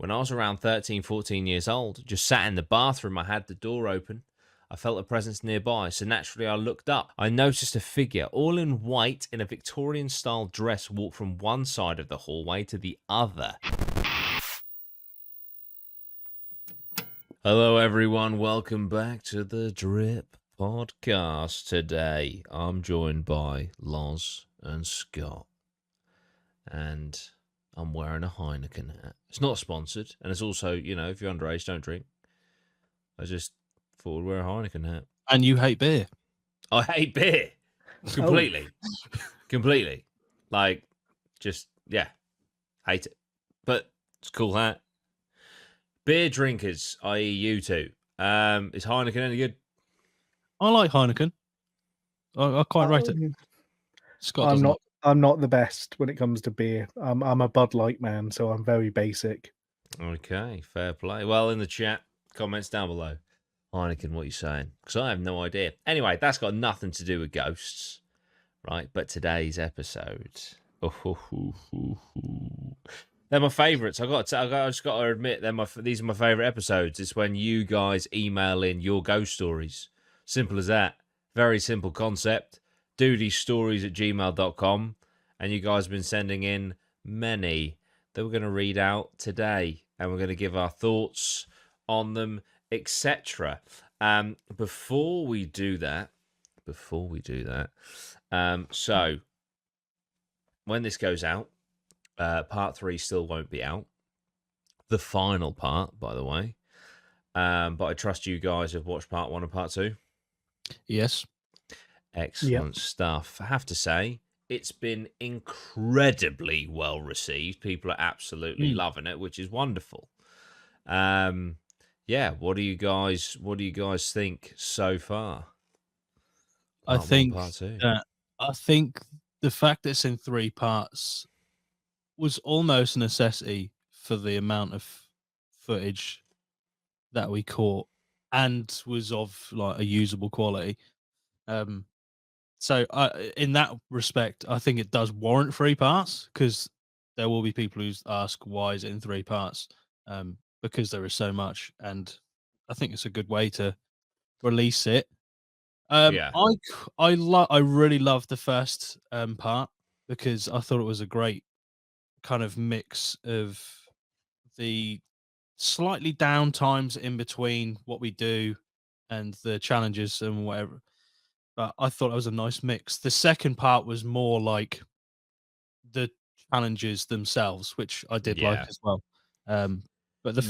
when I was around 13, 14 years old. Just sat in the bathroom. I had the door open. I felt a presence nearby, so naturally I looked up. I noticed a figure, all in white, in a Victorian-style dress, walk from one side of the hallway to the other. Hello, everyone. Welcome back to the Drip Podcast. Today, I'm joined by Loz and Scott, and I'm wearing a Heineken hat. It's not sponsored, and it's also, you know, if you're underage, don't drink. I just thought I'd wear a Heineken hat. And you hate beer. I hate beer. Completely. Completely. Like, just, yeah. Hate it. But it's a cool hat. Beer drinkers, i.e. you two. Is Heineken any good? I like Heineken. I quite rate it. Scott I'm not the best when it comes to beer. I'm a Bud Light man, so I'm very basic. Okay, fair play. Well, in the chat, comments down below. Heineken, what are you saying? Because I have no idea. Anyway, that's got nothing to do with ghosts, right? But today's episode, they're my favourites. I just got to admit, these are my favourite episodes. It's when you guys email in your ghost stories. Simple as that. Very simple concept. dutystories@gmail.com, and you guys have been sending in many that we're going to read out today, and we're going to give our thoughts on them, etc. Before we do that, so when this goes out, part 3 still won't be out. The final part, by the way. But I trust you guys have watched part 1 and part 2. Yes. Excellent stuff. I have to say, it's been incredibly well received. People are absolutely loving it, which is wonderful. Yeah, what do you guys think so far? I think part 2. I think the fact that it's in 3 parts was almost a necessity for the amount of footage that we caught and was of like a usable quality. So in that respect, I think it does warrant 3 parts, because there will be people who ask why is it in 3 parts, because there is so much, and I think it's a good way to release it. Yeah. I really loved the first part, because I thought it was a great kind of mix of the slightly down times in between what we do and the challenges and whatever. But I thought it was a nice mix. The second part was more like the challenges themselves, which I did like as well. But the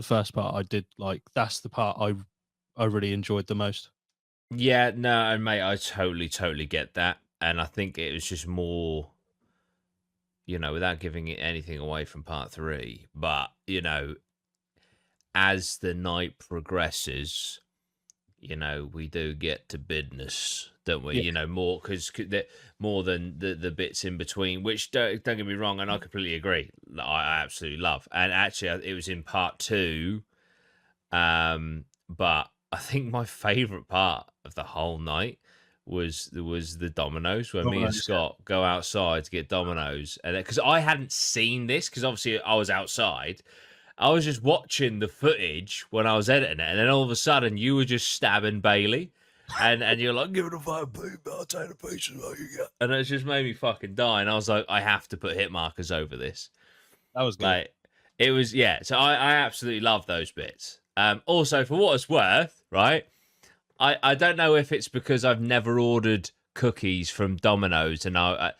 first part I did like. That's the part I really enjoyed the most. Yeah, no, and mate, I totally get that. And I think it was just more, you know, without giving it anything away from part 3, but, you know, as the night progresses, you know, we do get to business, don't we? Yeah. You know, more than the bits in between, which don't get me wrong, and I completely agree. I absolutely love. And actually, it was in part 2, but I think my favorite part of the whole night was the Dominoes, when me and Scott go outside to get Dominoes, and because I hadn't seen this, because obviously I was outside. I was just watching the footage when I was editing it, and then all of a sudden you were just stabbing Bailey, and you're like, give it a 5p, I'll take a piece of what you got. And it just made me fucking die, and I was like, I have to put hit markers over this. That was good. Like, it was, yeah, so I absolutely love those bits. Also, for what it's worth, right, I don't know if it's because I've never ordered cookies from Domino's, and I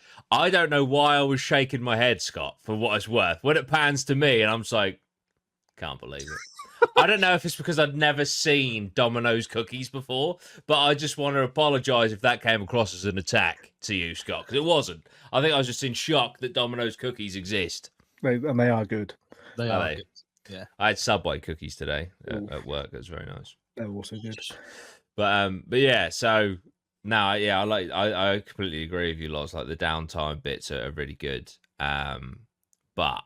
don't know why I was shaking my head, Scott, for what it's worth. When it pans to me, and I'm just like, can't believe it. I don't know if it's because I'd never seen Domino's cookies before, but I just want to apologise if that came across as an attack to you, Scott, because it wasn't. I think I was just in shock that Domino's cookies exist. And they are good. They are good. Yeah. I had Subway cookies today at work. It was very nice. They're also good. But yeah, so now, yeah, I completely agree with you, Lots. Like, the downtime bits are really good. But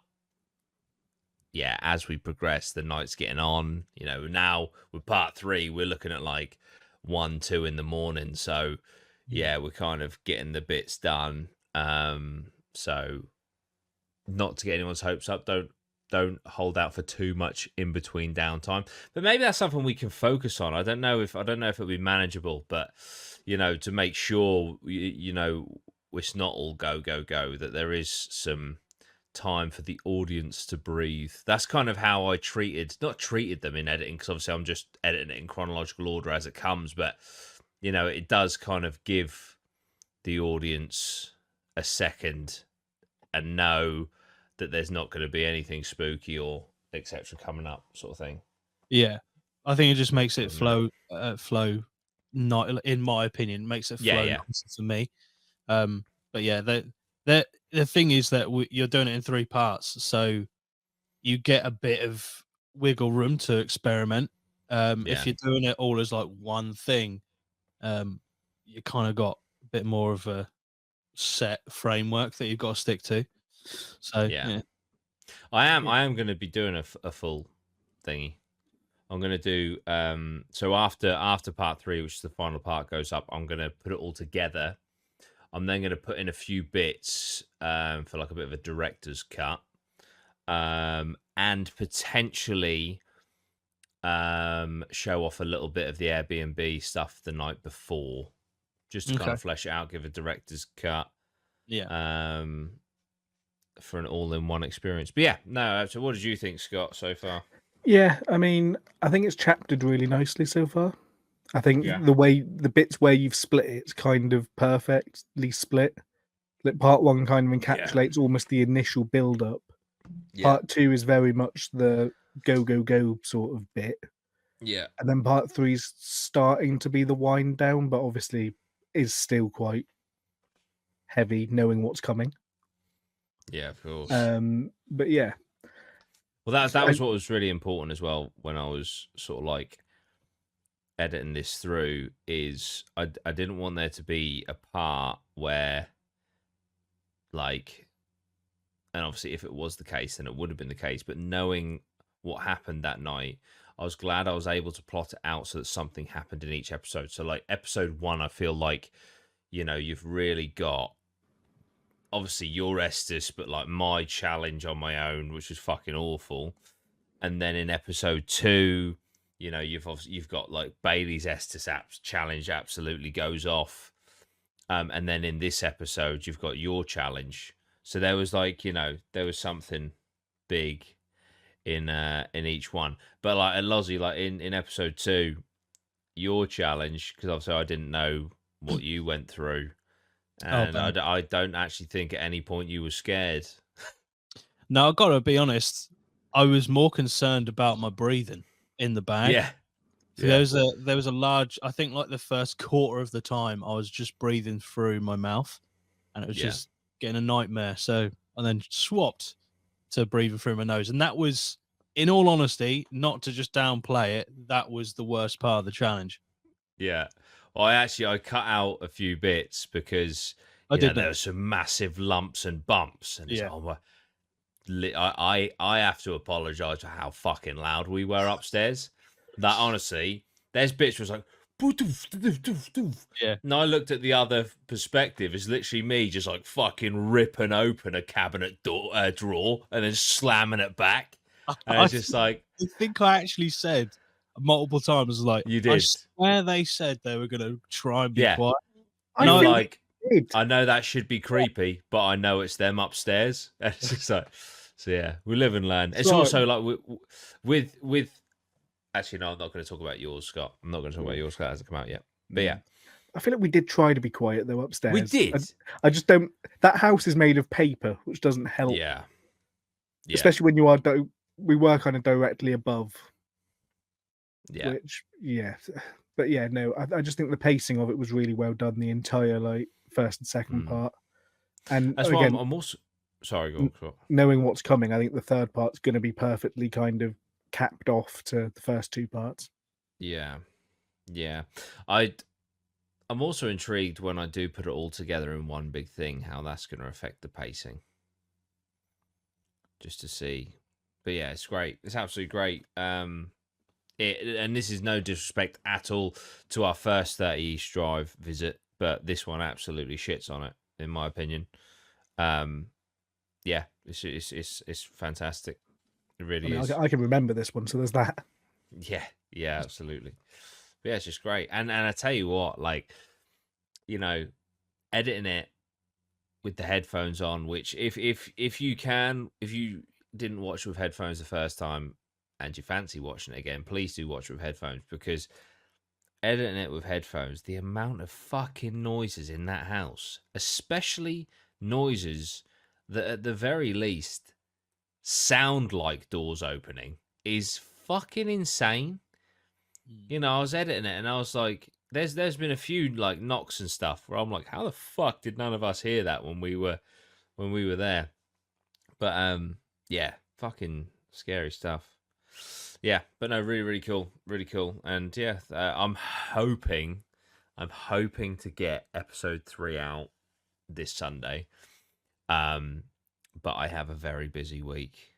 yeah, as we progress, the night's getting on. You know, now with part 3, we're looking at like 1, 2 in the morning. So yeah, we're kind of getting the bits done. So not to get anyone's hopes up, don't don't hold out for too much in between downtime. But maybe that's something we can focus on. I don't know if it'll be manageable, but to make sure it's not all go go go, that there is some time for the audience to breathe. That's kind of how I not treated them in editing, because obviously I'm just editing it in chronological order as it comes, but it does kind of give the audience a second and know that there's not going to be anything spooky or etc. coming up, sort of thing. Yeah, I think it just makes it Doesn't it? flow. Not, in my opinion, makes it flow Yeah. nicer for me. But yeah, the thing is that you're doing it in 3 parts, so you get a bit of wiggle room to experiment. If Yeah. you're doing it all as like one thing, you kind of got a bit more of a set framework that you've got to stick to. So Yeah. yeah. I am going to be doing a full thingy. I'm going to do so after part 3, which is the final part, goes up, I'm going to put it all together. I'm then going to put in a few bits for like a bit of a director's cut, and potentially show off a little bit of the Airbnb stuff the night before, just to kind of flesh it out, give a director's cut. Yeah. For an all-in-one experience. But yeah, no. So, what did you think, Scott, so far? Yeah, I mean, I think it's chaptered really nicely so far. I think Yeah. the bits where you've split it's kind of perfectly split. Like part 1 kind of encapsulates almost the initial build-up. Part 2 is very much the go go go sort of bit, Yeah. and then part 3 is starting to be the wind down, but obviously is still quite heavy, knowing what's coming. Yeah, of course. But yeah. Well, that was what was really important as well when I was sort of like editing this through, is I didn't want there to be a part where, like, and obviously if it was the case, then it would have been the case, but knowing what happened that night, I was glad I was able to plot it out so that something happened in each episode. So like episode 1, I feel like, you've really got obviously your Estes, but like my challenge on my own, which was fucking awful. And then in episode 2, you've got like Bailey's Estes apps challenge absolutely goes off. And then in this episode, you've got your challenge. So there was like, there was something big in each one. But like at Lozzie, like in episode 2, your challenge, because obviously I didn't know what you went through. And I don't actually think at any point you were scared. No, I've got to be honest. I was more concerned about my breathing in the bag. Yeah. So there was a large, I think like the first quarter of the time I was just breathing through my mouth, and it was just getting a nightmare. So I then swapped to breathing through my nose. And that was, in all honesty, not to just downplay it, that was the worst part of the challenge. Yeah. Well, I cut out a few bits because there were some massive lumps and bumps, and it's I have to apologize for how fucking loud we were upstairs. That honestly, there's bits was like, yeah. And I looked at the other perspective. It's literally me just like fucking ripping open a cabinet drawer and then slamming it back. And it's just like, I think I actually said multiple times, like, you did. I swear they said they were going to try and be quiet. I know, like, I know that should be creepy, but I know it's them upstairs. And it's just like, so yeah, we live and learn. It's also like with. Actually, no, I'm not going to talk about yours, Scott. I'm not going to talk about yours, Scott. It hasn't come out yet. But yeah, I feel like we did try to be quiet though upstairs. We did. I just don't. That house is made of paper, which doesn't help. Yeah. Especially when you are. We were kind of directly above. Yeah. Which but yeah, no. I just think the pacing of it was really well done. The entire like first and second part, and that's again, why I'm also sorry. Go on. Knowing what's coming, I think the third part's going to be perfectly kind of capped off to the first 2 parts. Yeah. I'm also intrigued when I do put it all together in one big thing, how that's going to affect the pacing. Just to see. But yeah, it's great. It's absolutely great. And this is no disrespect at all to our first 30 East Drive visit, but this one absolutely shits on it, in my opinion. Yeah, it's fantastic. It I really mean, is. I can remember this one, so there's that. Yeah, absolutely. But yeah, it's just great. And I tell you what, like, you know, editing it with the headphones on, which if you can, if you didn't watch with headphones the first time and you fancy watching it again, please do watch it with headphones, because editing it with headphones, the amount of fucking noises in that house, especially noises that at the very least sound like doors opening, is fucking insane. You know, I was editing it and I was like, there's been a few like knocks and stuff where I'm like, how the fuck did none of us hear that when we were there? But yeah, fucking scary stuff. Yeah, but no, really, really cool. And yeah, I'm hoping to get episode 3 out this Sunday. But I have a very busy week.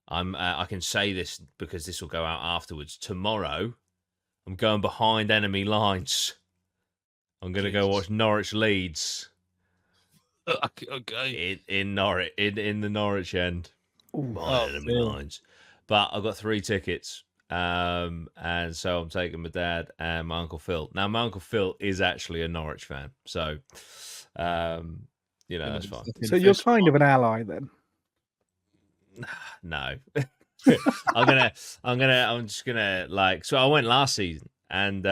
I can say this because this will go out afterwards. Tomorrow, I'm going behind enemy lines. I'm going to go watch Norwich Leeds. Okay. In Norwich, in the Norwich end. Behind enemy lines. But I've got 3 tickets. And so I'm taking my dad and my Uncle Phil. Now, my Uncle Phil is actually a Norwich fan. So, that's fine. So you're kind of an ally then. No. I'm just gonna like, so I went last season, and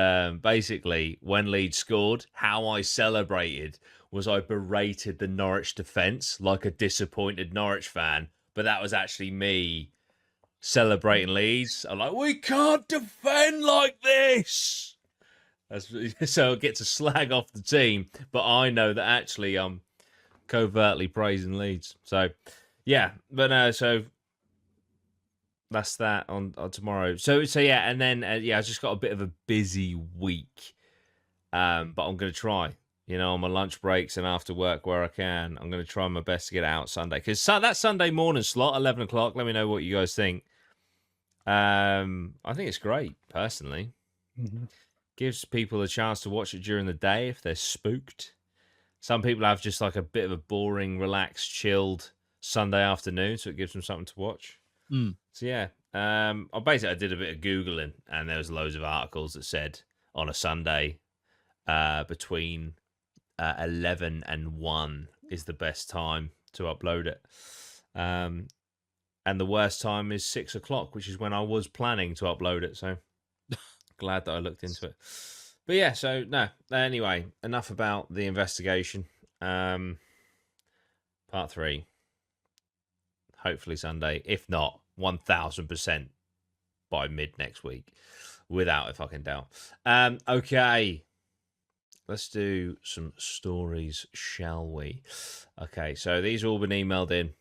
basically when Leeds scored, how I celebrated was I berated the Norwich defence like a disappointed Norwich fan, but that was actually me celebrating Leeds. I'm like, we can't defend like this. So I get to slag off the team, but I know that actually I'm covertly praising Leeds. So yeah, but so that's that on tomorrow. So yeah, and then I just got a bit of a busy week, but I'm gonna try. On my lunch breaks and after work where I can, I'm gonna try my best to get out Sunday, because that Sunday morning slot, 11 o'clock. Let me know what you guys think. I think it's great personally. Mm-hmm. Gives people a chance to watch it during the day if they're spooked. Some people have just like a bit of a boring, relaxed, chilled Sunday afternoon, so it gives them something to watch. So yeah, I did a bit of Googling, and there was loads of articles that said on a Sunday between 11 and 1 is the best time to upload it. And the worst time is 6 o'clock, which is when I was planning to upload it. So glad that I looked into it. But yeah, so no. Anyway, enough about the investigation. Part 3. Hopefully Sunday. If not, 1000% by mid next week. Without a fucking doubt. Okay. Let's do some stories, shall we? Okay, so these have all been emailed in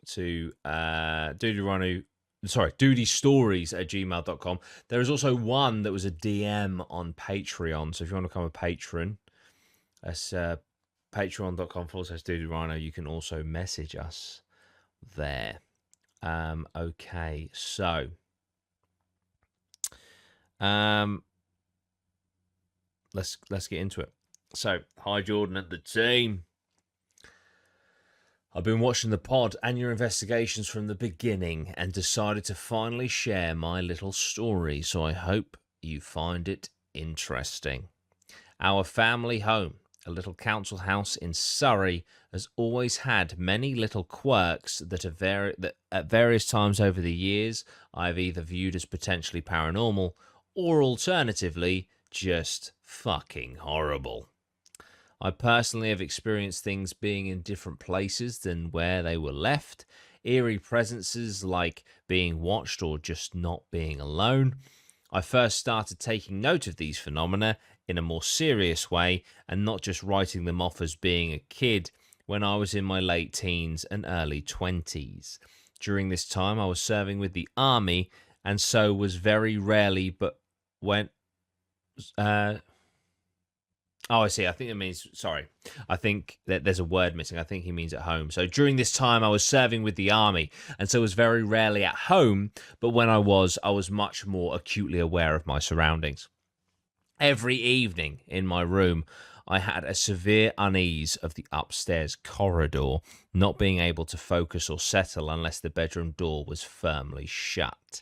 to dudystories@gmail.com. There is also one that was a DM on Patreon. So if you want to become a patron, that's patreon.com/dudyrhino. You can also message us there. Okay, so let's get into it. So, hi Jordan and the team. I've been watching the pod and your investigations from the beginning and decided to finally share my little story, so I hope you find it interesting. Our family home, a little council house in Surrey, has always had many little quirks that at various times over the years I've either viewed as potentially paranormal or alternatively just fucking horrible. I personally have experienced things being in different places than where they were left, eerie presences like being watched or just not being alone. I first started taking note of these phenomena in a more serious way and not just writing them off as being a kid when I was in my late teens and early 20s. During this time, I was serving with the army, and so was very rarely, but when... Oh, I see. I think it means, sorry. I think that there's a word missing. I think he means at home. So during this time, I was serving with the army, and so was very rarely at home. But when I was much more acutely aware of my surroundings. Every evening in my room, I had a severe unease of the upstairs corridor, not being able to focus or settle unless the bedroom door was firmly shut.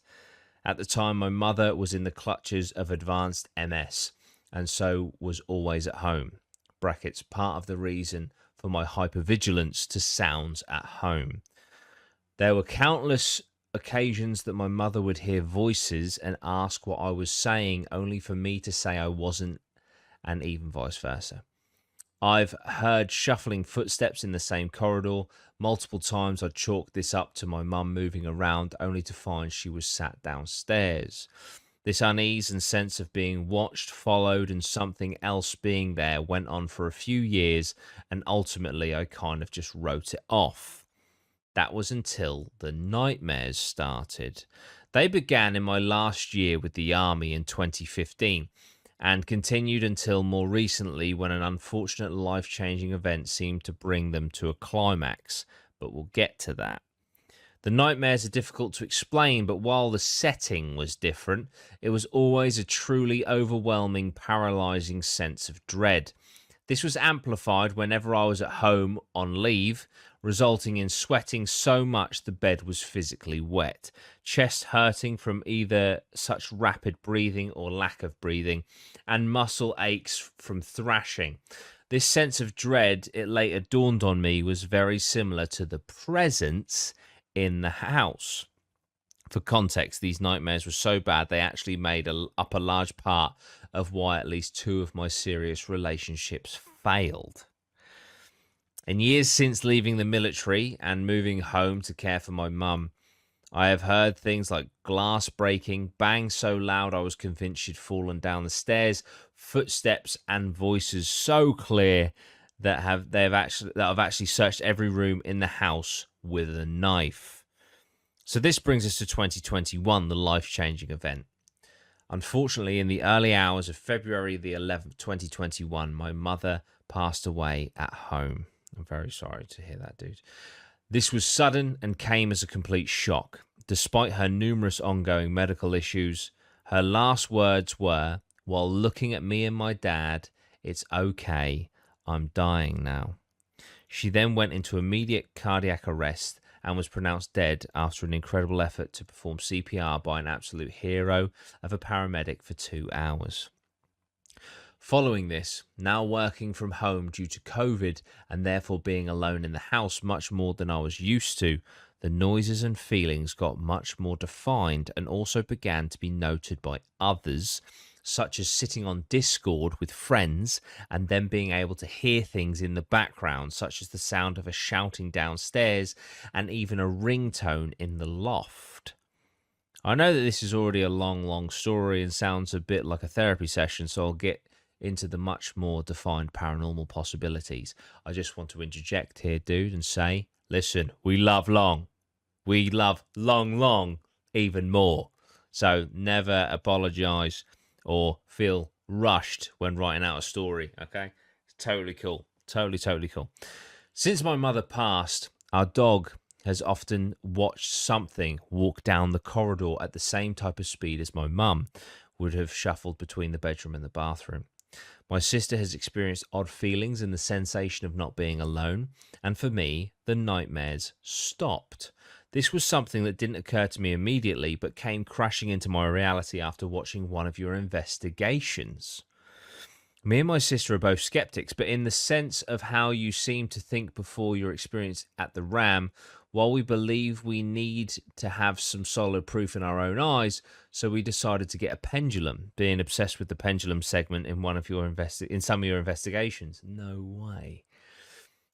At the time, my mother was in the clutches of advanced MS and so was always at home. Brackets, part of the reason for my hypervigilance to sounds at home. There were countless occasions that my mother would hear voices and ask what I was saying, only for me to say I wasn't, and even vice versa. I've heard shuffling footsteps in the same corridor. Multiple times I chalked this up to my mum moving around, only to find she was sat downstairs. This unease and sense of being watched, followed, and something else being there went on for a few years, and ultimately I kind of just wrote it off. That was until the nightmares started. They began in my last year with the army in 2015 and continued until more recently, when an unfortunate life-changing event seemed to bring them to a climax, but we'll get to that. The nightmares are difficult to explain, but while the setting was different, it was always a truly overwhelming, paralyzing sense of dread. This was amplified whenever I was at home on leave, resulting in sweating so much the bed was physically wet, chest hurting from either such rapid breathing or lack of breathing, and muscle aches from thrashing. This sense of dread, it later dawned on me, was very similar to the presence in the house. For context, these nightmares were so bad they actually made up a large part of why at least 2 of my serious relationships failed. In years since leaving the military and moving home to care for my mum, I have heard things like glass breaking, bangs so loud I was convinced she'd fallen down the stairs, footsteps and voices so clear that I've actually searched every room in the house with a knife. So this brings us to 2021, the life-changing event. Unfortunately, in the early hours of February the 11th, 2021, my mother passed away at home. I'm very sorry to hear that, dude. This was sudden and came as a complete shock. Despite her numerous ongoing medical issues, her last words were, while looking at me and my dad, "It's okay, I'm dying now." She then went into immediate cardiac arrest and was pronounced dead after an incredible effort to perform CPR by an absolute hero of a paramedic for 2 hours. Following this, now working from home due to COVID and therefore being alone in the house much more than I was used to, the noises and feelings got much more defined and also began to be noted by others, such as sitting on Discord with friends and then being able to hear things in the background, such as the sound of a shouting downstairs and even a ringtone in the loft. I know that this is already a long story and sounds a bit like a therapy session, so I'll get into the much more defined paranormal possibilities. I just want to interject here, dude, and say, listen, we love long. We love long even more. So never apologize or feel rushed when writing out a story, okay? It's totally cool. Totally cool. Since my mother passed, our dog has often watched something walk down the corridor at the same type of speed as my mum would have shuffled between the bedroom and the bathroom. My sister has experienced odd feelings and the sensation of not being alone, and for me, the nightmares stopped. This was something that didn't occur to me immediately, but came crashing into my reality after watching one of your investigations. Me and my sister are both skeptics, but in the sense of how you seem to think before your experience at the RAM, while we believe we need to have some solid proof in our own eyes, so we decided to get a pendulum, being obsessed with the pendulum segment in one of your in some of your investigations. No way.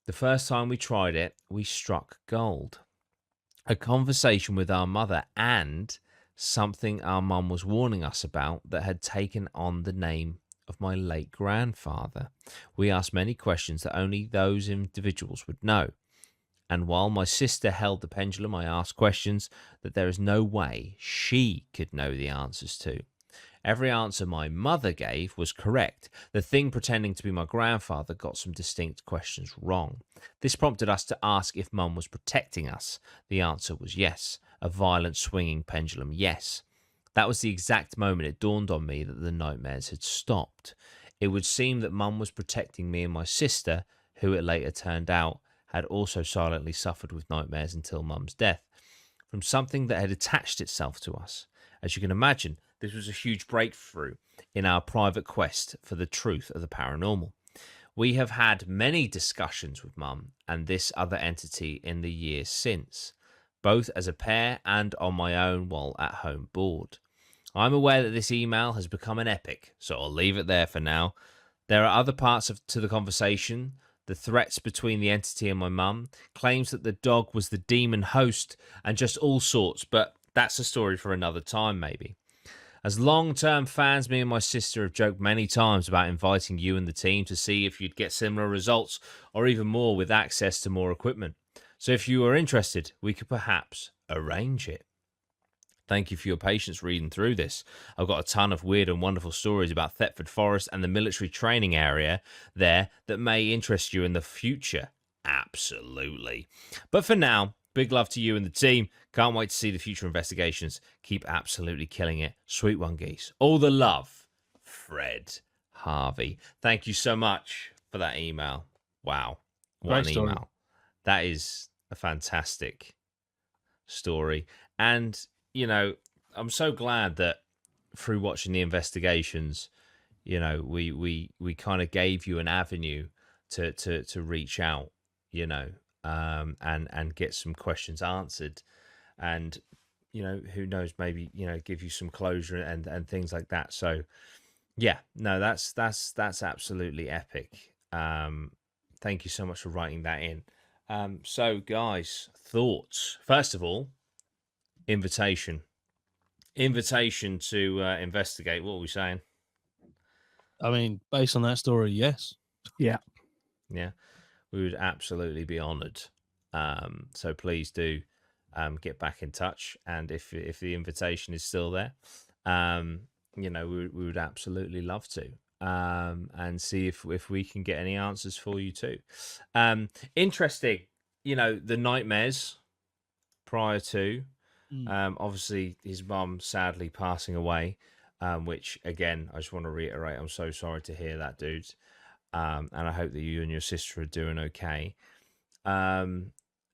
The first time we tried it, we struck gold. A conversation with our mother and something our mum was warning us about that had taken on the name of my late grandfather. We asked many questions that only those individuals would know. And while my sister held the pendulum, I asked questions that there is no way she could know the answers to. Every answer my mother gave was correct. The thing pretending to be my grandfather got some distinct questions wrong. This prompted us to ask if Mum was protecting us. The answer was yes. A violent swinging pendulum, yes. That was the exact moment it dawned on me that the nightmares had stopped. It would seem that Mum was protecting me and my sister, who it later turned out had also silently suffered with nightmares until Mum's death, from something that had attached itself to us. As you can imagine, this was a huge breakthrough in our private quest for the truth of the paranormal. We have had many discussions with Mum and this other entity in the years since, both as a pair and on my own while at home bored. I'm aware that this email has become an epic, so I'll leave it there for now. There are other parts to the conversation, the threats between the entity and my mum, claims that the dog was the demon host, and just all sorts, but that's a story for another time maybe. As long-term fans, me and my sister have joked many times about inviting you and the team to see if you'd get similar results or even more with access to more equipment. So if you are interested, we could perhaps arrange it. Thank you for your patience reading through this. I've got a ton of weird and wonderful stories about Thetford Forest and the military training area there that may interest you in the future. Absolutely. But for now, big love to you and the team. Can't wait to see the future investigations. Keep absolutely killing it. Sweet one, geese. All the love, Fred Harvey. Thank you so much for that email. Wow. What Great an story. email. That is a fantastic story. And, you know, I'm so glad that through watching the investigations, you know, we kind of gave you an avenue to reach out, you know, and get some questions answered, and you know, who knows, maybe, you know, give you some closure and things like that. So yeah, no, that's absolutely epic. Thank you so much for writing that in. So guys, thoughts. First of all, invitation to investigate. What are we saying? I mean, based on that story, yes. Yeah. Yeah, we would absolutely be honoured. So please do get back in touch, and if the invitation is still there, you know, we would absolutely love to, and see if we can get any answers for you too. Interesting, you know, the nightmares prior to, obviously his mum sadly passing away, which again I just want to reiterate, I'm so sorry to hear that, dude. And I hope that you and your sister are doing okay. And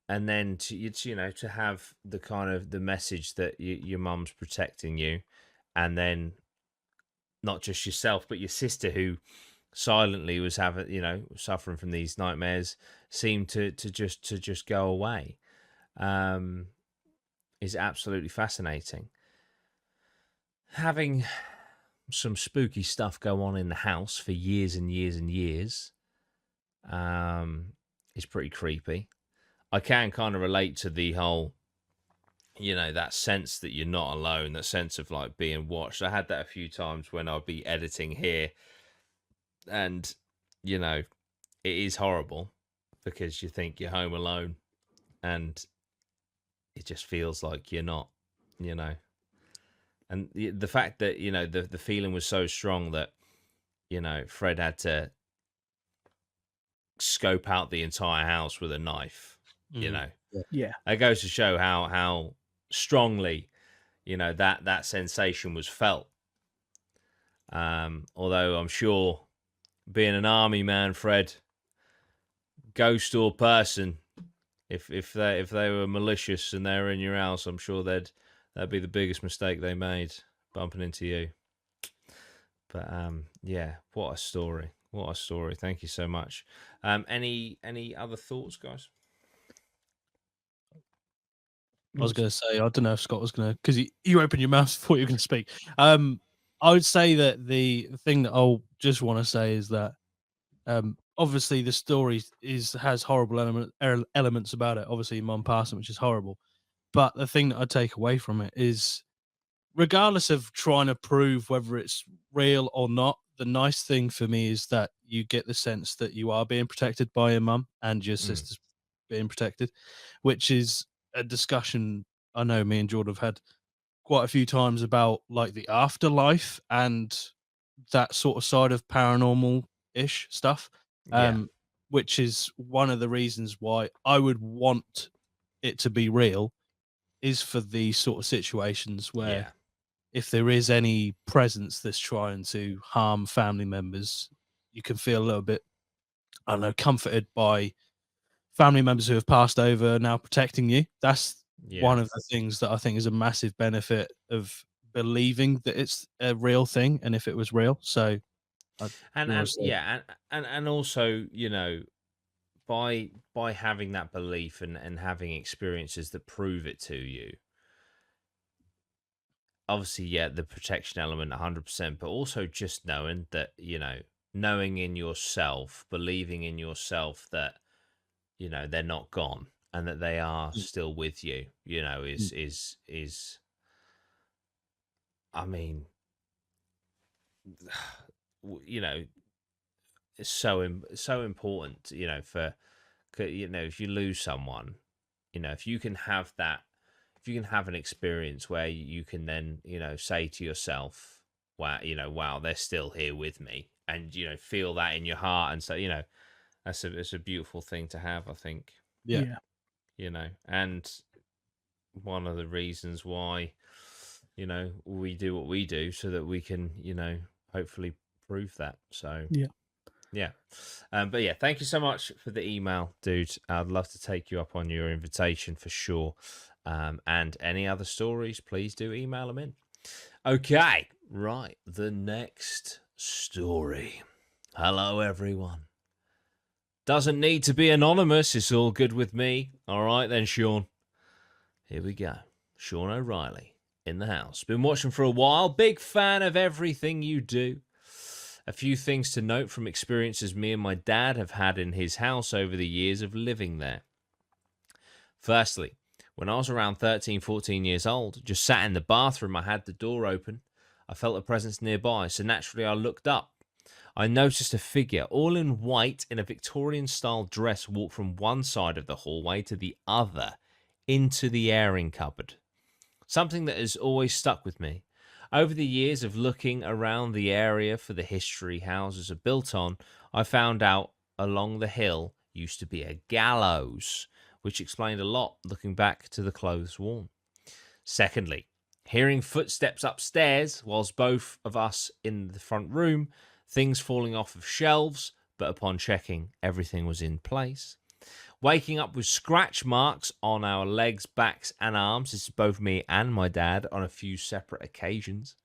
then you know, to have the kind of the message that your mum's protecting you, and then not just yourself but your sister, who silently was having, you know, suffering from these nightmares, seemed to just go away, is absolutely fascinating. Having some spooky stuff go on in the house for years and years and years is pretty creepy. I can kind of relate to the whole, you know, that sense that you're not alone, that sense of like being watched. I had that a few times when I'd be editing here, and you know, it is horrible because you think you're home alone and it just feels like you're not, you know. And the fact that, you know, the feeling was so strong that, you know, Fred had to scope out the entire house with a knife, you know. Yeah. That goes to show how strongly, you know, that sensation was felt. Although I'm sure, being an army man, Fred, ghost or person, if they were malicious and they were in your house, I'm sure that'd be the biggest mistake they made, bumping into you. But yeah, what a story. What a story. Thank you so much. Any other thoughts, guys? I was going to say, I don't know if Scott was going to, because you opened your mouth before you were going to speak. I would say that the thing that I'll just want to say is that obviously the story has horrible elements about it. Obviously, Mum passing, which is horrible. But the thing that I take away from it is, regardless of trying to prove whether it's real or not, the nice thing for me is that you get the sense that you are being protected by your mum and your sister's being protected, which is a discussion I know me and Jordan have had quite a few times about, like, the afterlife and that sort of side of paranormal-ish stuff, Yeah. which is one of the reasons why I would want it to be real, is for these sort of situations where Yeah. if there is any presence that's trying to harm family members, you can feel a little bit, I don't know, comforted by family members who have passed over now protecting you. That's one of the things that I think is a massive benefit of believing that it's a real thing, and if it was real. So, and also, you know, by having that belief and having experiences that prove it to you, obviously, yeah, the protection element 100%, but also just knowing that, you know, knowing in yourself, believing in yourself that, you know, they're not gone and that they are still with you, you know, is I mean, you know, it's so important, you know, you know, if you lose someone, you know, if you can have an experience where you can then, you know, say to yourself, wow, you know, wow, they're still here with me, and, you know, feel that in your heart, and so, you know, it's a beautiful thing to have, I think. yeah. You know, and one of the reasons why, you know, we do what we do, so that we can, you know, hopefully prove that. So yeah. But yeah, thank you so much for the email, dude. I'd love to take you up on your invitation for sure. And any other stories, please do email them in. Okay, right. The next story. Hello, everyone. Doesn't need to be anonymous. It's all good with me. All right, then, Sean. Here we go. Sean O'Reilly in the house. Been watching for a while. Big fan of everything you do. A few things to note from experiences me and my dad have had in his house over the years of living there. Firstly, when I was around 13, 14 years old, just sat in the bathroom, I had the door open. I felt a presence nearby, so naturally I looked up. I noticed a figure, all in white, in a Victorian-style dress, walk from one side of the hallway to the other, into the airing cupboard. Something that has always stuck with me. Over the years of looking around the area for the history houses are built on, I found out along the hill used to be a gallows, which explained a lot looking back to the clothes worn. Secondly, hearing footsteps upstairs whilst both of us in the front room, things falling off of shelves, but upon checking, everything was in place. Waking up with scratch marks on our legs, backs, and arms. This is both me and my dad on a few separate occasions.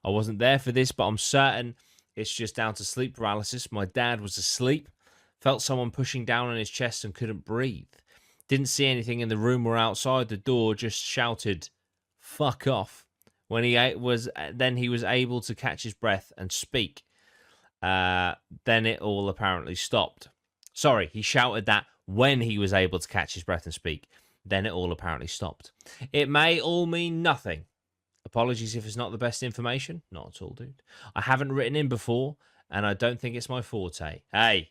I wasn't there for this, but I'm certain it's just down to sleep paralysis. My dad was asleep, felt someone pushing down on his chest and couldn't breathe. Didn't see anything in the room or outside the door, just shouted, "Fuck off." When then he was able to catch his breath and speak. Then it all apparently stopped. Sorry, he shouted that when he was able to catch his breath and speak. Then it all apparently stopped. It may all mean nothing. Apologies if it's not the best information. Not at all, dude. I haven't written in before, and I don't think it's my forte. Hey,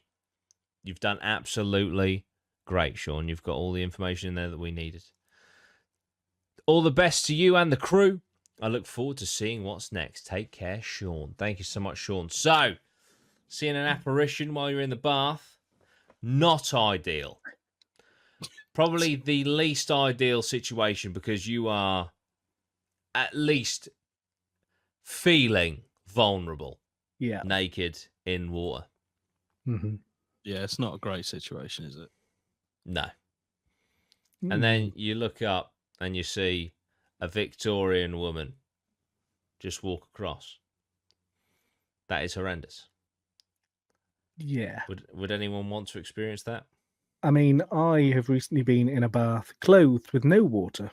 you've done absolutely great, Sean. You've got all the information in there that we needed. All the best to you and the crew. I look forward to seeing what's next. Take care, Sean. Thank you so much, Sean. So, seeing an apparition while you're in the bath, not ideal. Probably the least ideal situation, because you are at least feeling vulnerable. Yeah. Naked in water. Mm-hmm. Yeah, it's not a great situation, is it? No. And then you look up and you see a Victorian woman just walk across. That is horrendous. Yeah. Would anyone want to experience that? I mean, I have recently been in a bath clothed with no water.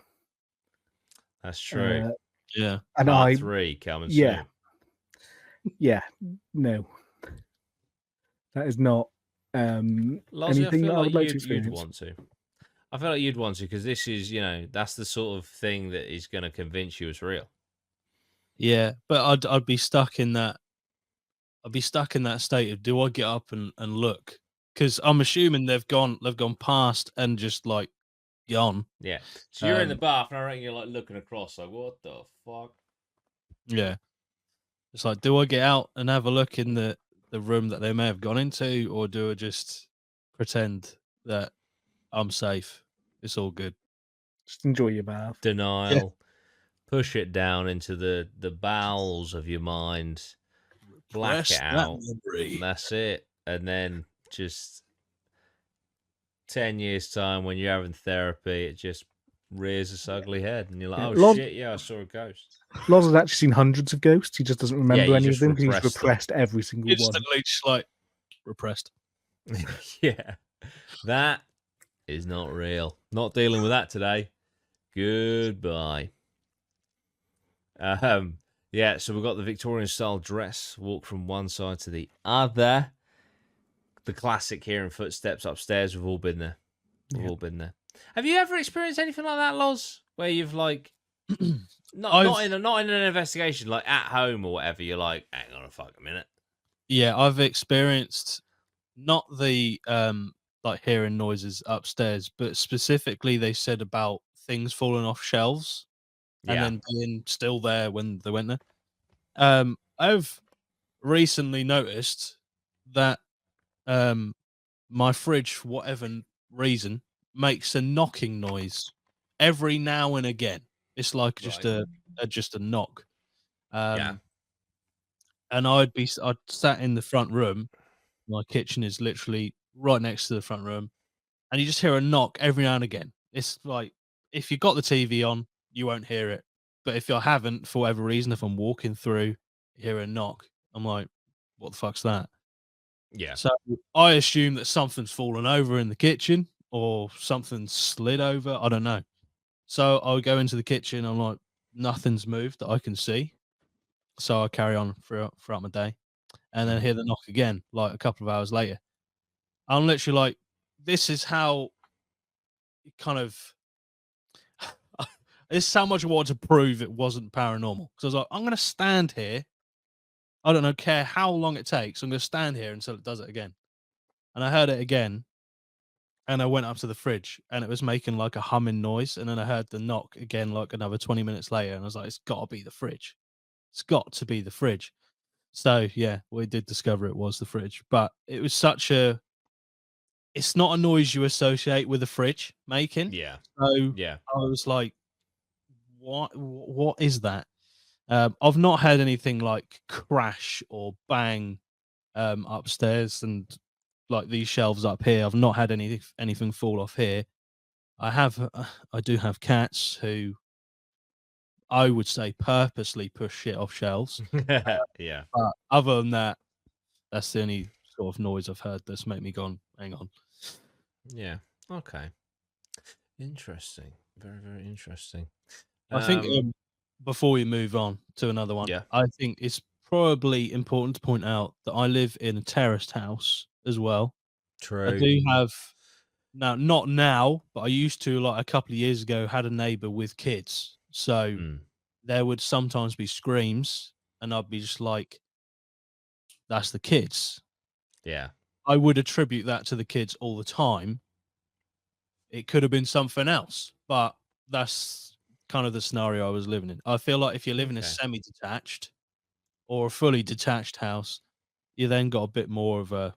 That's true. Yeah. And Part 3 coming soon. Yeah. No. That is not Lozzie, anything that I would like to experience. You'd want to. I feel like you'd want to, because this is, you know, that's the sort of thing that is going to convince you it's real. Yeah, but I'd be stuck in that. I'd be stuck in that state of, do I get up and look? Because I'm assuming they've gone past and just like gone. Yeah. So you're in the bath, and I reckon you're like looking across, like, what the fuck? Yeah. It's like, do I get out and have a look in the room that they may have gone into, or do I just pretend that I'm safe? It's all good. Just enjoy your bath. Denial. Yeah. Push it down into the bowels of your mind. black it Press that out. memory. And that's it. And then just 10 years' time, when you're having therapy, it just rears its ugly head. And you're like, Yeah, oh, Loz, shit, yeah, I saw a ghost. Loz has actually seen hundreds of ghosts. He just doesn't remember you any of just them because he's repressed them. repressed every single one. Instantly, just like repressed. Yeah. That is not real. Not dealing with that today. Goodbye. Yeah, so we've got the Victorian style dress, walk from one side to the other. The classic hearing footsteps upstairs. We've all been there. We've all been there. Have you ever experienced anything like that, Loz? Where you've like not in an investigation, like at home or whatever, you're like, hang on a fucking minute. Yeah, I've experienced not the like hearing noises upstairs, but specifically they said about things falling off shelves and Yeah. then being still there when they went there. I've recently noticed that my fridge, for whatever reason, makes a knocking noise every now and again. It's like just Right. just a knock. Yeah. And I'd sat in the front room. My kitchen is literally right next to the front room, and you just hear a knock every now and again. It's like if you got the TV on, you won't hear it, but if you haven't, for whatever reason, if I'm walking through, hear a knock, I'm like, "What the fuck's that?" Yeah. So I assume that something's fallen over in the kitchen or something slid over. I don't know. So I would go into the kitchen. I'm like, nothing's moved that I can see. So I carry on throughout my day, and then hear the knock again, like a couple of hours later. I'm literally like, this is how kind of this is how much I wanted to prove it wasn't paranormal. Because I was like, I'm gonna stand here. I don't know, care how long it takes. I'm gonna stand here until it does it again. And I heard it again, and I went up to the fridge, and it was making like a humming noise. And then I heard the knock again, like another 20 minutes later, and I was like, it's got to be the fridge. It's got to be the fridge. So yeah, we did discover it was the fridge, but it was such a. It's not a noise you associate with a fridge making. Yeah. So Yeah. I was like, what is that? I've not had anything like crash or bang upstairs and like these shelves up here. I've not had anything fall off here. I do have cats who I would say purposely push shit off shelves. Yeah. But other than that, that's the only sort of noise I've heard that's made me gone, hang on. Yeah. Okay. Interesting. Very, very interesting. I think before we move on to another one, Yeah. I think it's probably important to point out that I live in a terraced house as well. True. I do have now, not now, but I used to like a couple of years ago had a neighbor with kids. So there would sometimes be screams and I'd be just like, that's the kids. Yeah. I would attribute that to the kids all the time. It could have been something else, but that's kind of the scenario I was living in. I feel like if you live in a semi-detached or a fully detached house, you then got a bit more of a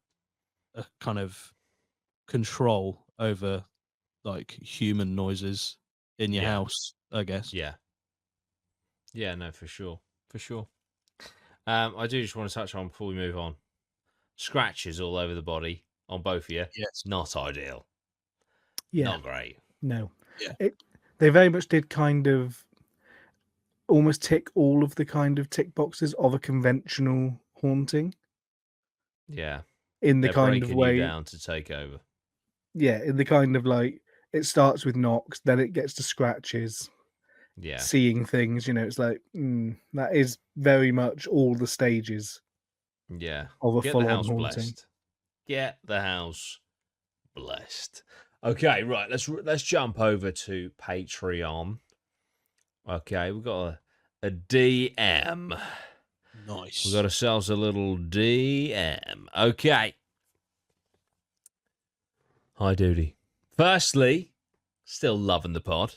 kind of control over like human noises in your house, I guess. Yeah. Yeah, no, for sure. For sure. I do just want to touch on before we move on. Scratches all over the body on both of you. Yes. Not ideal. Yeah. Not great. No. Yeah. They very much did kind of almost tick all of the kind of tick boxes of a conventional haunting. Yeah. In the They're kind of breaking way. you down to take over. Yeah, in the kind of like it starts with knocks, then it gets to scratches. Yeah. Seeing things, it's like that is very much all the stages. Yeah. Of a Get the full-on house haunting. blessed. Get the house blessed. Okay, right. Let's jump over to Patreon. Okay, we've got a DM. Nice. We've got ourselves a little DM. Okay. Hi, Duty. Firstly, still loving the pod.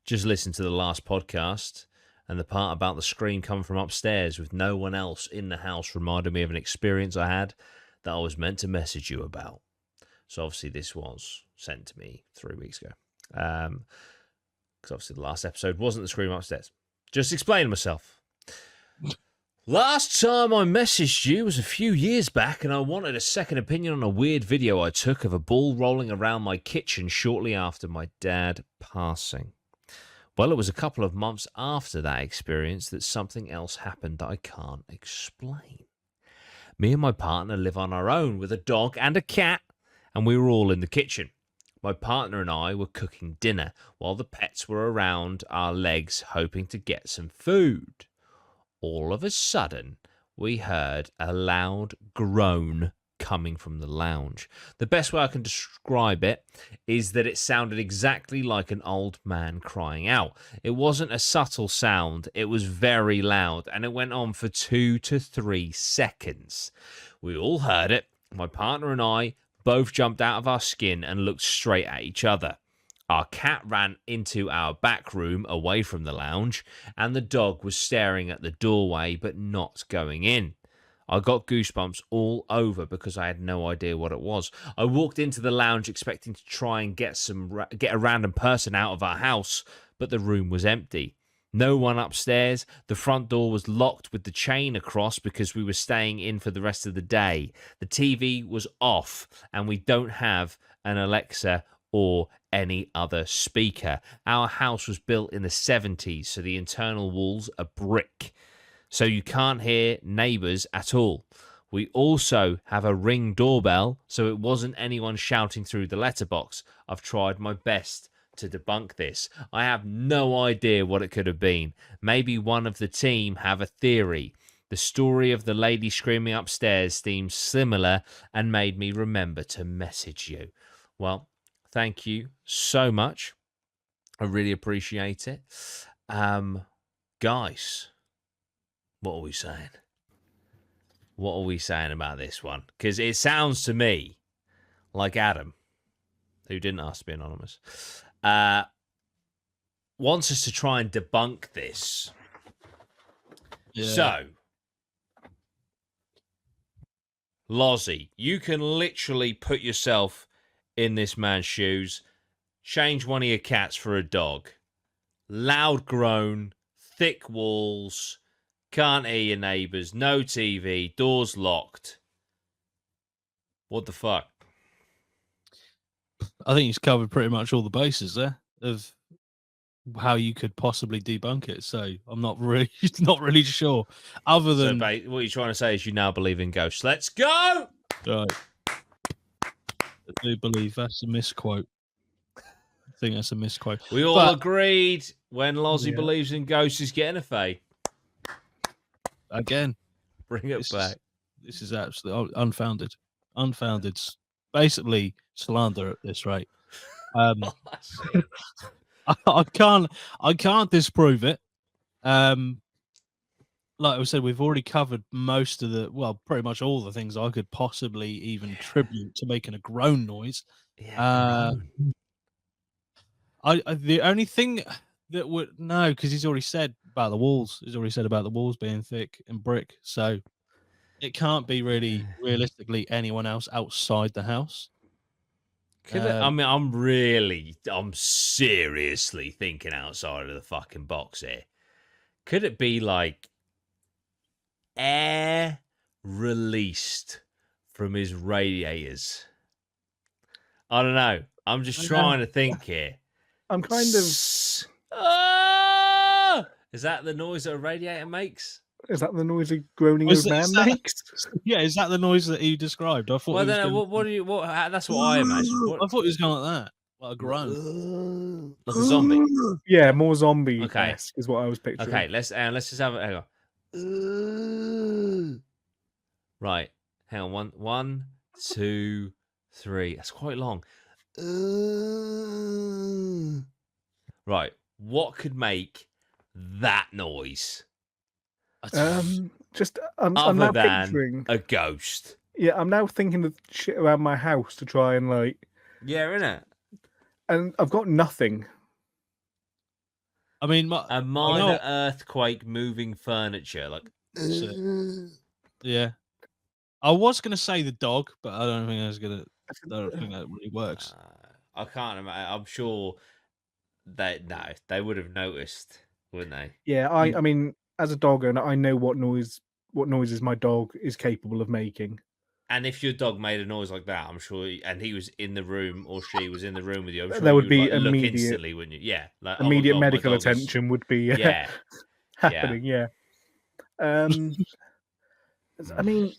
Just listened to the last podcast, and the part about the scream coming from upstairs with no one else in the house reminded me of an experience I had that I was meant to message you about. So obviously this was sent to me 3 weeks ago. Because obviously the last episode wasn't the scream upstairs. Just explaining myself. Last time I messaged you was a few years back, and I wanted a second opinion on a weird video I took of a ball rolling around my kitchen shortly after my dad passing. Well, it was a couple of months after that experience that something else happened that I can't explain. Me and my partner live on our own with a dog and a cat, and we were all in the kitchen. My partner and I were cooking dinner while the pets were around our legs hoping to get some food. All of a sudden, we heard a loud groan coming from the lounge. The best way I can describe it is that it sounded exactly like an old man crying out. It wasn't a subtle sound, it was very loud, and it went on for 2 to 3 seconds. We all heard it. My partner and I both jumped out of our skin and looked straight at each other. Our cat ran into our back room away from the lounge, and the dog was staring at the doorway but not going in. I got goosebumps all over because I had no idea what it was. I walked into the lounge expecting to try and get a random person out of our house, but the room was empty. No one upstairs. The front door was locked with the chain across because we were staying in for the rest of the day. The TV was off, and we don't have an Alexa or any other speaker. Our house was built in the 70s, so the internal walls are brick, so you can't hear neighbours at all. We also have a Ring doorbell, so it wasn't anyone shouting through the letterbox. I've tried my best to debunk this. I have no idea what it could have been. Maybe one of the team have a theory. The story of the lady screaming upstairs seems similar and made me remember to message you. Well, thank you so much. I really appreciate it. Guys, what are we saying? What are we saying about this one? Because it sounds to me like Adam, who didn't ask to be anonymous, wants us to try and debunk this. Yeah. So, Lozzie, you can literally put yourself in this man's shoes, change one of your cats for a dog. Loud groan, thick walls, can't hear your neighbours, no TV, doors locked. What the fuck? I think he's covered pretty much all the bases there of how you could possibly debunk it. So I'm not really sure. Other than what you're trying to say is you now believe in ghosts. Let's go. Right. I do believe that's a misquote. I think that's a misquote. We all agreed when Lozzie believes in ghosts, he's getting a fade. Again, bring it back. This is absolutely unfounded. Unfounded. Basically slander at this rate. I can't disprove it. Like I said, we've already covered most of pretty much all the things I could possibly even attribute to making a groan noise. Yeah. The only thing that would because he's already said about the walls. He's already said about the walls being thick and brick, so it can't be really realistically anyone else outside the house. I'm seriously thinking outside of the fucking box here. Could it be like air released from his radiators? I don't know. I'm just trying to think here. I'm kind of. Is that the noise that a radiator makes? Is that the noise a groaning old man makes? Yeah, is that the noise that he described? I thought. Well, then, that's what I imagine. I thought he was going like that, like a groan, like a zombie. Yeah, more zombie is what I was picturing. Okay, let's just have it. Hang on. Right, hang on. One, 2, 3. That's quite long. Right, what could make that noise? I'm other now than picturing a ghost. Yeah, I'm now thinking of shit around my house to try and Yeah, innit? And I've got nothing. I mean, a minor earthquake moving furniture, yeah. I was gonna say the dog, but I don't think that really works. I can't imagine. I'm sure they would have noticed, wouldn't they? Yeah, I mean, as a dog owner, I know what noise what noises my dog is capable of making. And if your dog made a noise like that, I'm sure, and he was in the room or she was in the room with you, I'm sure There you would would be like look immediate- instantly, wouldn't you? Yeah, like oh my Immediate god, my medical dog is attention would be yeah, happening. Yeah. I mean,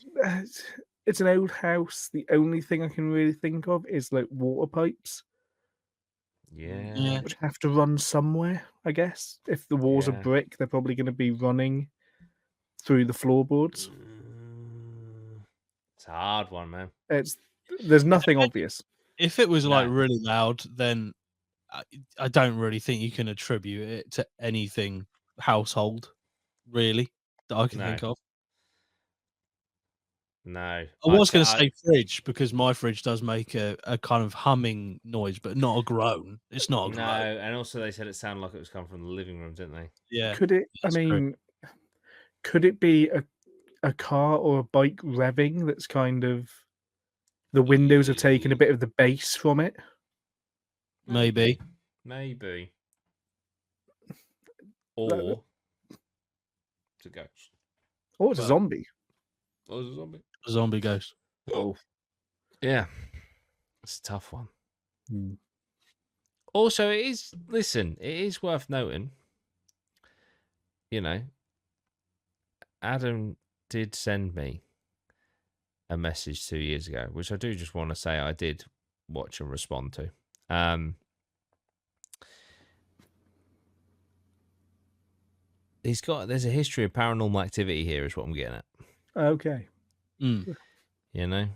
it's an old house. The only thing I can really think of is like water pipes, yeah, which have to run somewhere. I guess if the walls are yeah. brick, they're probably going to be running through the floorboards. It's a hard one, man. There's nothing obvious. If it was like No. really loud, then I don't really think you can attribute it to anything household, really, that I can think of. No, I was going to say fridge because my fridge does make a kind of humming noise, but not a groan. It's not a no, groan. and also they said it sounded like it was coming from the living room, didn't they? Yeah. Could it? I that's true. mean, could it be a car or a bike revving? That's kind of the windows have taken a bit of the bass from it. Maybe. Or it's a ghost. Oh, it's a zombie. Oh, it's a zombie. A zombie ghost. Oh, Yeah, it's a tough one. Hmm. Also, it is. Listen, it is worth noting. You know, Adam did send me a message 2 years ago, which I do just want to say I did watch and respond to. There's a history of paranormal activity here, is what I'm getting at. Okay. Mm. You know,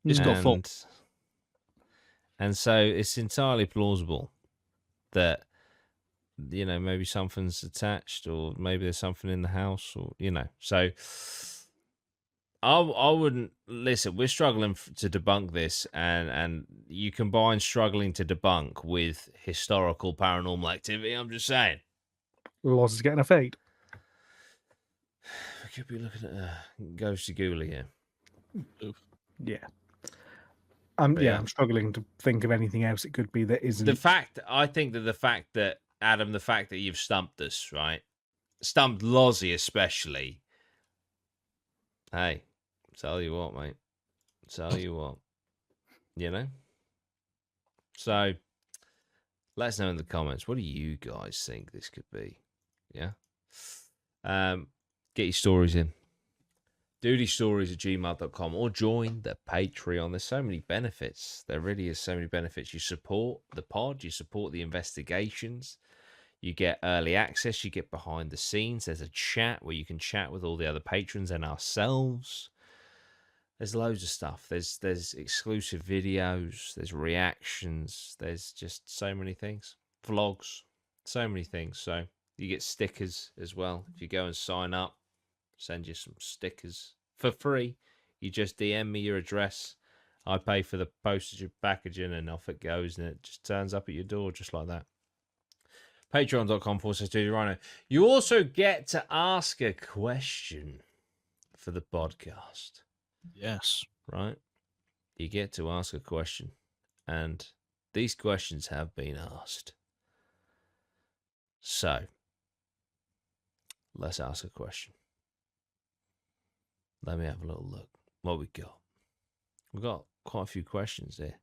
It's got fault. And so it's entirely plausible that, you know, maybe something's attached, or maybe there's something in the house, or, you know. So I wouldn't listen. We're struggling to debunk this, and you combine struggling to debunk with historical paranormal activity. I'm just saying, Loz is getting a fade. we could be looking at a ghosty ghoulie here. Yeah. Yeah. I'm struggling to think of anything else it could be that isn't. I think that the fact that Adam, the fact that you've stumped us, right? Stumped Lozzie especially. Hey, tell you what, mate. Tell you what. You know? So, let us know in the comments. What do you guys think this could be? Yeah? Get your stories in. dutystories@gmail.com, or join the Patreon. There's so many benefits. There really is so many benefits. You support the pod. You support the investigations. You get early access. You get behind the scenes. There's a chat where you can chat with all the other patrons and ourselves. There's loads of stuff. There's exclusive videos. There's reactions. There's just so many things. Vlogs. So many things. So you get stickers as well. If you go and sign up, send you some stickers for free. You just DM me your address. I pay for the postage and packaging, and off it goes, and it just turns up at your door just like that. Patreon.com/StudioRhino. You also get to ask a question for the podcast. Yes. Right? You get to ask a question, and these questions have been asked. So, let's ask a question. Let me have a little look. What we got? We've got quite a few questions here.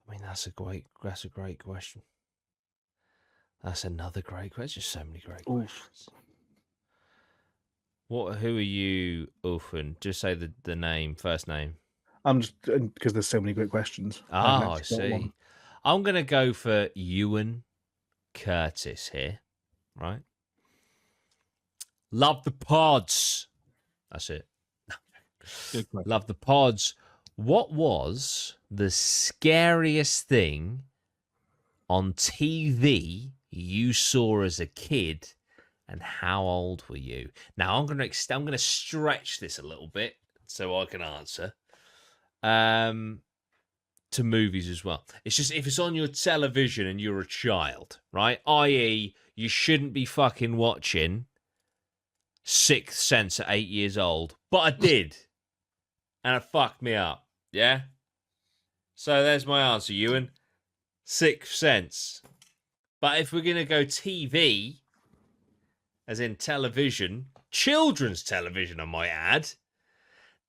I mean, that's a great question. That's another great question. So many great questions. Who are you, Ulfin? Just say the name, first name. I'm just because there's so many great questions. I see. I'm gonna go for Ewan Curtis here. Right. Love the pods. That's it. Good question. Love the pods. What was the scariest thing on TV you saw as a kid, and how old were you? Now I'm gonna stretch this a little bit so I can answer. To movies as well. It's just if it's on your television and you're a child, right? I.e., you shouldn't be fucking watching Sixth Sense at 8 years old, but I did, and it fucked me up. Yeah. So there's my answer, Ewan. Sixth Sense. But if we're gonna go TV, as in television, children's television, I might add.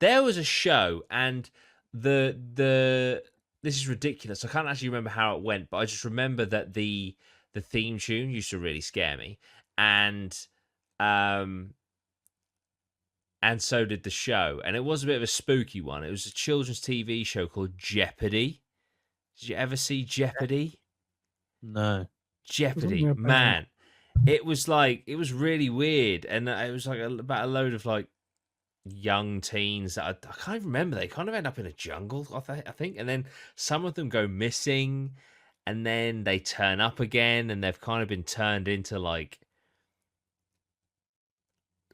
There was a show, and the this is ridiculous. I can't actually remember how it went, but I just remember that the theme tune used to really scare me, and so did the show. And it was a bit of a spooky one. It was a children's TV show called Jeopardy. Did you ever see Jeopardy? No. Jeopardy, man. It was really weird, and it was like about a load of like young teens that I can't even remember. They kind of end up in a jungle, I think, and then some of them go missing, and then they turn up again, and they've kind of been turned into like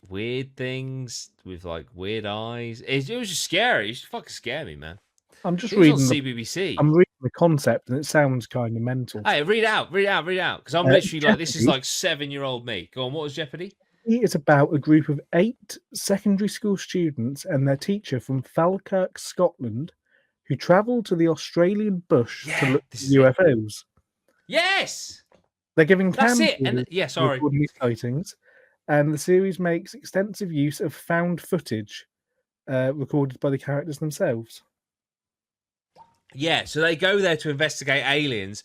weird things with like weird eyes. It was just scary. It used to fucking scare me, man. I'm just reading reading CBBC. I'm reading the concept, and it sounds kind of mental. Hey, read out, because I'm literally like, this is like 7-year-old me. Go on, what was Jeopardy? It's about a group of 8 secondary school students and their teacher from Falkirk, Scotland, who travel to the Australian bush to look for UFOs. Yes, they're giving that's it. And sorry, recording these sightings, and the series makes extensive use of found footage recorded by the characters themselves. Yeah, so they go there to investigate aliens,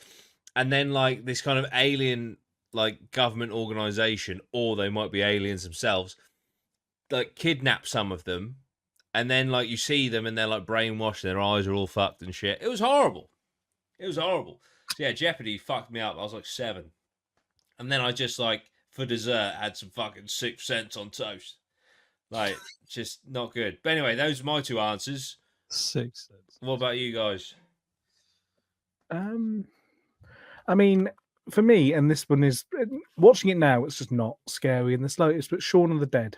and then like this kind of alien like government organization, or they might be aliens themselves, like kidnap some of them, and then like you see them and they're like brainwashed, their eyes are all fucked and shit. It was horrible. So, yeah, Jeopardy fucked me up. I was like 7, and then I just like for dessert had some fucking 6 cents on toast. Like, just not good. But anyway, those are my 2 answers. 6 cents. What about you guys? I mean, for me, and this one is watching it now, it's just not scary in the slightest. But Shaun of the Dead.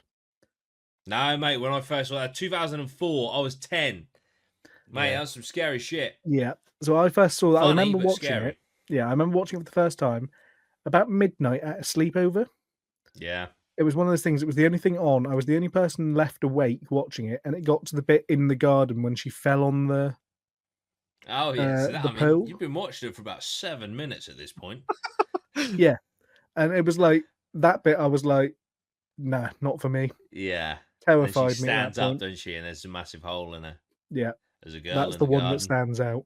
No, mate. When I first saw that, 2004, I was 10. Mate, that's some scary shit. Yeah. So I first saw that. Funny, I remember but watching scary. it. Yeah, I remember watching it for the first time about midnight at a sleepover. Yeah. It was one of those things. It was the only thing on. I was the only person left awake watching it, and it got to the bit in the garden when she fell on the. Oh yeah, the pole. You've been watching it for about 7 minutes at this point. Yeah, and it was like that bit. I was like, nah, not for me. Yeah, terrified me. She me. Stands up, doesn't she? And there's a massive hole in her. Yeah, there's a girl. That's in the one garden. that stands out.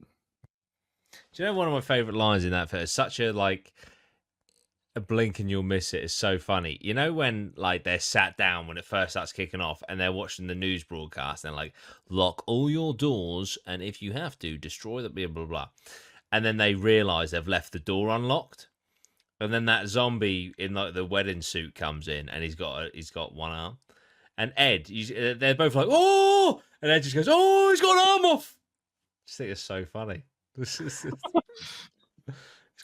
Do you know one of my favorite lines in that film? It's such a like a blink and you'll miss it. Is so funny. You know when like they're sat down when it first starts kicking off and they're watching the news broadcast and like lock all your doors and if you have to destroy the blah blah blah, and then they realize they've left the door unlocked, and then that zombie in like the wedding suit comes in and he's got one arm, and Ed, they're both like oh, and Ed just goes oh he's got an arm off. I just think it's so funny. He's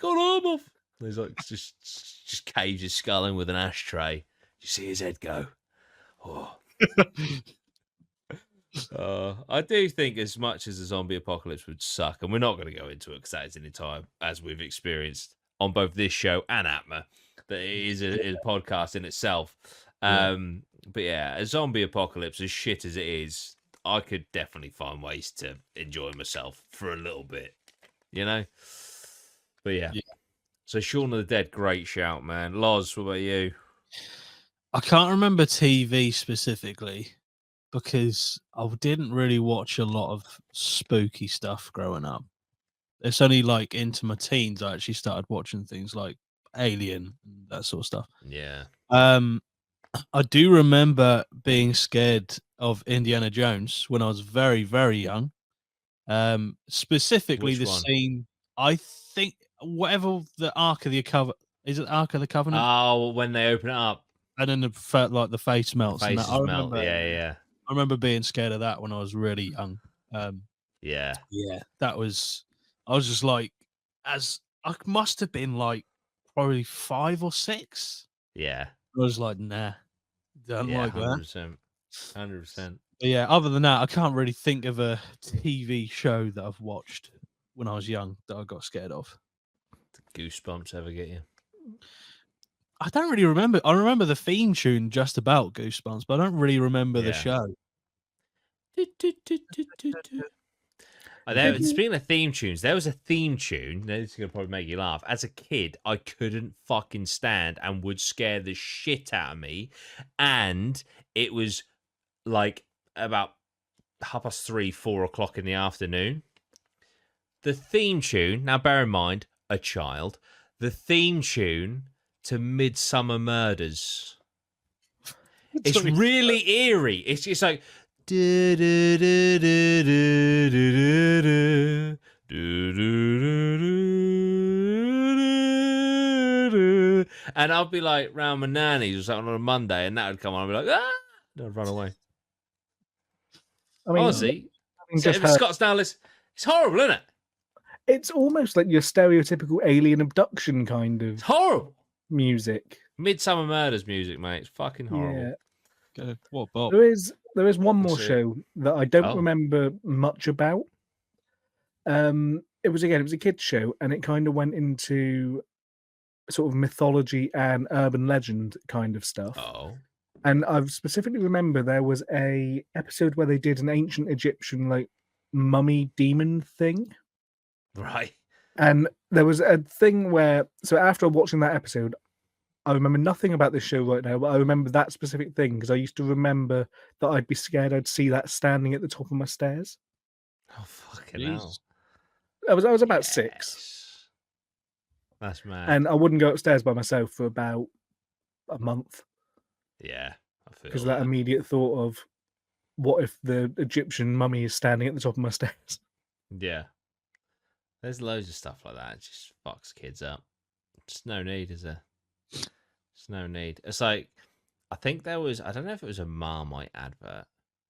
got an arm off. He's like just caves his skull in with an ashtray. You see his head go. Oh. I do think as much as the zombie apocalypse would suck, and we're not going to go into it because that is an entire, as we've experienced on both this show and Atma, that it is a podcast in itself. But yeah, a zombie apocalypse, as shit as it is, I could definitely find ways to enjoy myself for a little bit, you know? But yeah. So Shaun of the Dead, great shout, man. Loz, what about you? I can't remember TV specifically because I didn't really watch a lot of spooky stuff growing up. It's only like into my teens I actually started watching things like Alien and that sort of stuff. Yeah. I do remember being scared of Indiana Jones when I was very, very young. Specifically the scene, I think whatever the Ark of the Covenant is, it Ark of the Covenant? Oh, when they open it up, and then the face melts. The faces and that. melt. Yeah. I remember being scared of that when I was really young. Yeah. That was. I was just like, I must have been like probably 5 or 6. Yeah. I was like, nah, don't like 100%. 100%. But yeah, other than that, I can't really think of a TV show that I've watched when I was young that I got scared of. Did Goosebumps ever get you? I don't really remember. I remember the theme tune just about Goosebumps, but I don't really remember the show. Speaking of theme tunes, there was a theme tune. This is gonna probably make you laugh. As a kid, I couldn't fucking stand and would scare the shit out of me. And it was like about 3:30, 4 o'clock in the afternoon. The theme tune. Now, bear in mind, a child. The theme tune to Midsummer Murders. It's really eerie. It's just like. And I'll be like round my nanny's or something on a Monday, and that would come on. I'd be like, ah, and I'd run away. I mean, honestly, just if Scott's down list, it's horrible, isn't it? It's almost like your stereotypical alien abduction kind of It's horrible music. Midsummer Murders music, mate. It's fucking horrible. Yeah. What, Bob? There is one more show that I don't remember much about. It was a kids show, and it kind of went into sort of mythology and urban legend kind of stuff. Oh. And I specifically remember there was a episode where they did an ancient Egyptian like mummy demon thing. Right. And there was a thing where, so after watching that episode, I remember nothing about this show right now, but I remember that specific thing because I used to remember that I'd be scared I'd see that standing at the top of my stairs. Oh, fucking hell. I was about 6. That's mad. And I wouldn't go upstairs by myself for about a month. Yeah, I feel because of that immediate thought of, what if the Egyptian mummy is standing at the top of my stairs? Yeah. There's loads of stuff like that. It just fucks kids up. Just no need, is there? There's no need. It's like, I think there was, I don't know if it was a Marmite advert.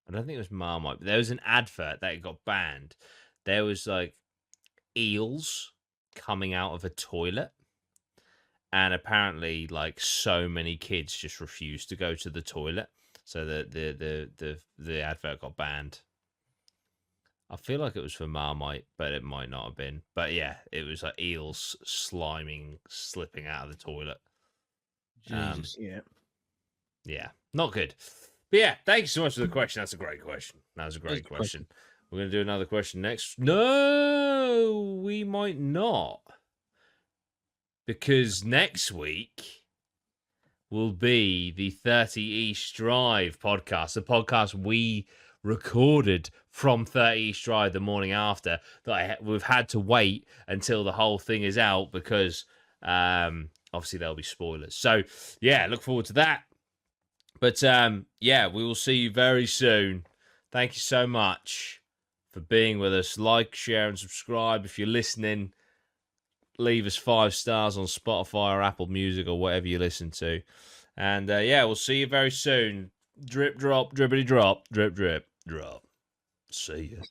I don't think it was Marmite, but there was an advert that got banned. There was like eels coming out of a toilet. And apparently, like, so many kids just refused to go to the toilet. So the advert got banned. I feel like it was for Marmite, but it might not have been. But yeah, it was like eels slipping out of the toilet. Jesus. Yeah, not good. But yeah, thank you so much for the question. That's a great question. That was a great question. We're going to do another question next. No, we might not. Because next week will be the 30 East Drive podcast, the podcast we recorded from 30 East Drive the morning after that we've had to wait until the whole thing is out because obviously there'll be spoilers. So yeah, look forward to that. But yeah, we will see you very soon. Thank you so much for being with us. Like, share, and subscribe if you're listening. Leave us 5 stars on Spotify or Apple Music or whatever you listen to. And yeah, we'll see you very soon. Drip, drop, drippity, drop, drip, drip, drop. See ya.